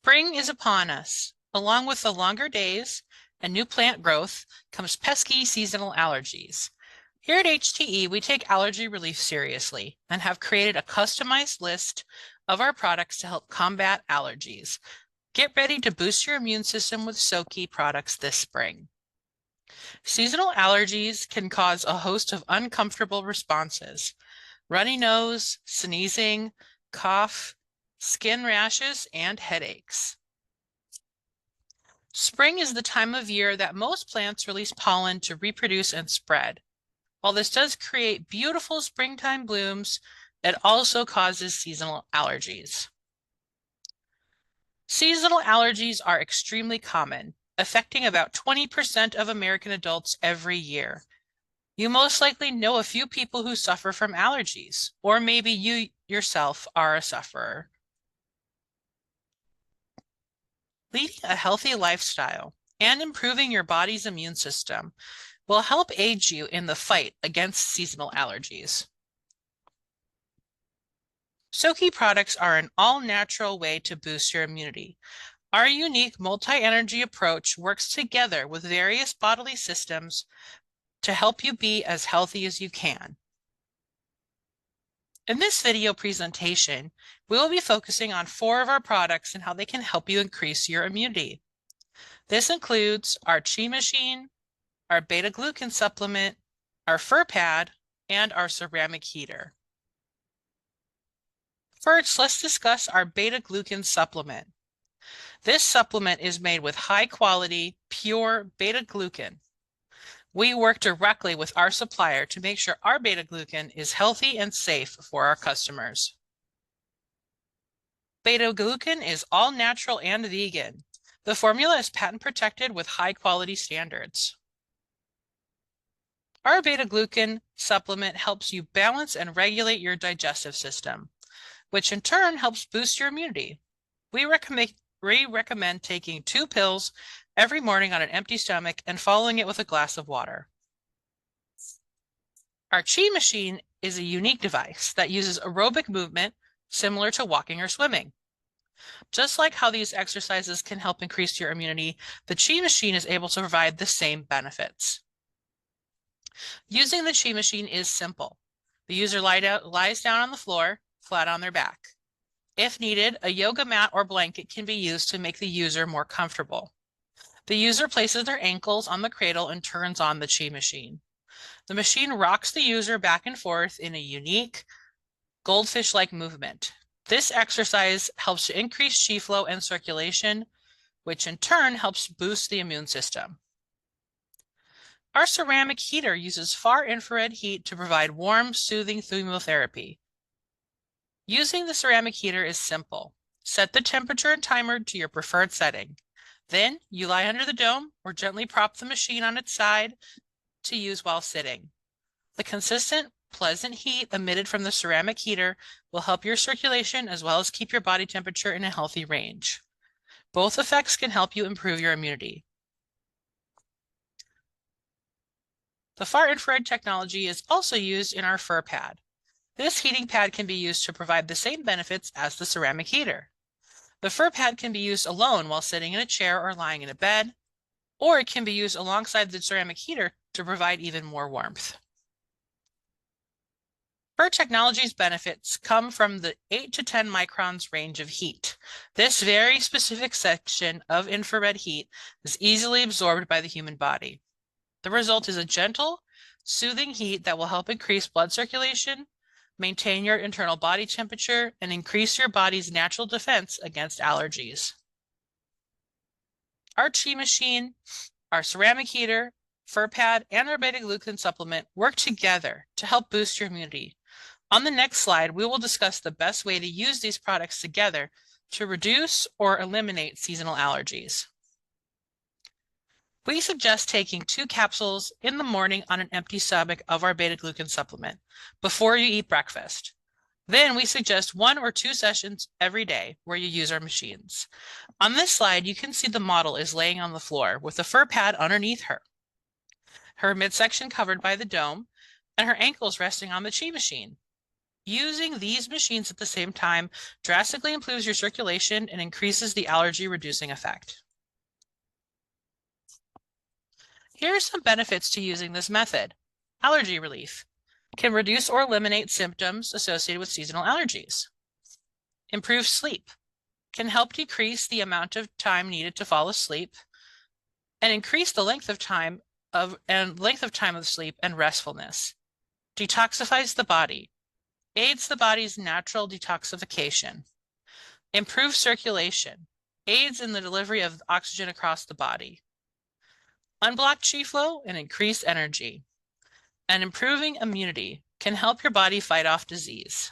Spring is upon us. Along with the longer days and new plant growth comes pesky seasonal allergies. Here at HTE, we take allergy relief seriously and have created a customized list of our products to help combat allergies. Get ready to boost your immune system with SOQI products this spring. Seasonal allergies can cause a host of uncomfortable responses: runny nose, sneezing, cough, skin rashes, and headaches. Spring is the time of year that most plants release pollen to reproduce and spread. While this does create beautiful springtime blooms, it also causes seasonal allergies. Seasonal allergies are extremely common, affecting about 20% of American adults every year. You most likely know a few people who suffer from allergies, or maybe you yourself are a sufferer. Leading a healthy lifestyle and improving your body's immune system will help aid you in the fight against seasonal allergies. SOQI products are an all-natural way to boost your immunity. Our unique multi-energy approach works together with various bodily systems to help you be as healthy as you can. In this video presentation, we will be focusing on 4 of our products and how they can help you increase your immunity. This includes our Chi machine, our beta-glucan supplement, our fur pad, and our ceramic heater. First, let's discuss our beta-glucan supplement. This supplement is made with high-quality, pure beta-glucan. We work directly with our supplier to make sure our beta-glucan is healthy and safe for our customers. Beta-glucan is all natural and vegan. The formula is patent protected with high-quality standards. Our beta-glucan supplement helps you balance and regulate your digestive system, which in turn helps boost your immunity. We recommend taking 2 pills every morning on an empty stomach and following it with a glass of water. Our Chi machine is a unique device that uses aerobic movement similar to walking or swimming. Just like how these exercises can help increase your immunity, the Chi machine is able to provide the same benefits. Using the Chi machine is simple. The user lies down on the floor, flat on their back. If needed, a yoga mat or blanket can be used to make the user more comfortable. The user places their ankles on the cradle and turns on the Chi machine. The machine rocks the user back and forth in a unique, goldfish-like movement. This exercise helps to increase Chi flow and circulation, which in turn helps boost the immune system. Our ceramic heater uses far infrared heat to provide warm, soothing chemotherapy. Using the ceramic heater is simple. Set the temperature and timer to your preferred setting. Then you lie under the dome or gently prop the machine on its side to use while sitting. The consistent, pleasant heat emitted from the ceramic heater will help your circulation as well as keep your body temperature in a healthy range. Both effects can help you improve your immunity. The far infrared technology is also used in our fur pad. This heating pad can be used to provide the same benefits as the ceramic heater. The fur pad can be used alone while sitting in a chair or lying in a bed, or it can be used alongside the ceramic heater to provide even more warmth. Fur technology's benefits come from the 8 to 10 microns range of heat. This very specific section of infrared heat is easily absorbed by the human body. The result is a gentle, soothing heat that will help increase blood circulation, maintain your internal body temperature, and increase your body's natural defense against allergies. Our Chi machine, our ceramic heater, fur pad, and our beta-glucan supplement work together to help boost your immunity. On the next slide, we will discuss the best way to use these products together to reduce or eliminate seasonal allergies. We suggest taking 2 capsules in the morning on an empty stomach of our beta-glucan supplement before you eat breakfast. Then we suggest 1 or 2 sessions every day where you use our machines. On this slide, you can see the model is laying on the floor with the fur pad underneath her, her midsection covered by the dome, and her ankles resting on the Chi machine. Using these machines at the same time drastically improves your circulation and increases the allergy reducing effect. Here are some benefits to using this method. Allergy relief can reduce or eliminate symptoms associated with seasonal allergies. Improve sleep can help decrease the amount of time needed to fall asleep and increase the length of time of sleep and restfulness. Detoxifies the body, aids the body's natural detoxification. Improves circulation, aids in the delivery of oxygen across the body. Unblock qi flow and increase energy. And improving immunity can help your body fight off disease.